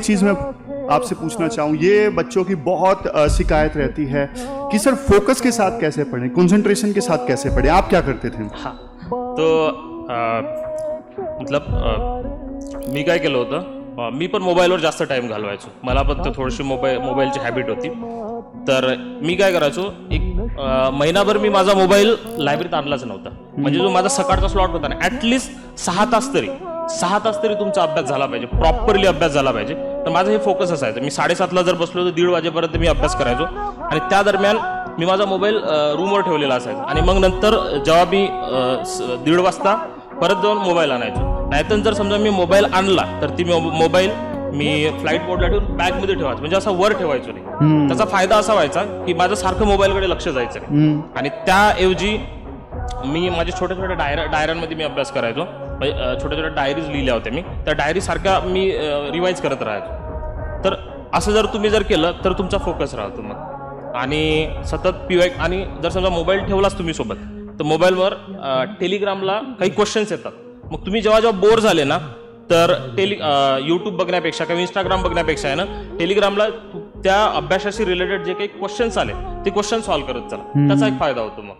चीज़ मैं आपसे पूछना चाहूँ, ये बच्चों की बहुत शिकायत रहती है कि सर फोकस के साथ कैसे पढ़ें, कंसंट्रेशन के साथ कैसे पढ़ें, आप क्या करते थे? हां, तो मी काय केलं होतं, मी पण मोबाईलवर जास्त टाईम घालवायचो. मला पण थोडीशी मोबाईलची हॅबिट होती. तर मी काय करायचो, एक महिनाभर मी माझा मोबाईल लायब्ररीत आणलाच नव्हता. म्हणजे जो माझा सकाळचा स्लॉट होता ना, ॲटलिस्ट 6 तास तरी तुमचा अभ्यास झाला पाहिजे, प्रॉपरली अभ्यास झाला पाहिजे. तर माझं हे फोकस असायचं. मी 7:30ला जर बसलो तर 1:30 वाजेपर्यंत मी अभ्यास करायचो आणि त्या दरम्यान मी माझा मोबाईल रूमवर ठेवलेला असायचा आणि मग नंतर जेव्हा मी 1:30 वाजता परत जाऊन मोबाईल आणायचो. नाहीतर जर समजा मी मोबाईल आणला तर ती मोबाईल मी फ्लाईट मोडला ठेवून बॅगमध्ये ठेवायचं, म्हणजे असा वर ठेवायचो नाही. त्याचा फायदा असा व्हायचा की माझं सारखं मोबाईलकडे लक्ष जायचं नाही आणि त्याऐवजी मी माझ्या छोट्या छोट्या डायऱ्यांमध्ये मी अभ्यास करायचो. छोट्या छोट्या डायरीज लिहिल्या होत्या मी, त्या डायरी सारख्या मी रिवाईज करत राहायचो. तर असं जर तुम्ही केलं तर तुमचा फोकस राहतो मग. आणि सतत आणि जर समजा मोबाईल ठेवलाच तुम्ही सोबत, तर मोबाईलवर टेलिग्रामला काही क्वेश्चन्स येतात. मग तुम्ही जेव्हा बोर झाले ना, तर यूट्यूब बघण्यापेक्षा किंवा इंस्टाग्राम बघण्यापेक्षा आहे ना, टेलिग्रामला त्या अभ्यासाशी रिलेटेड जे काही क्वेश्चन्स आले ते क्वेश्चन सॉल्व्ह करत चला. त्याचा एक फायदा होतो मग.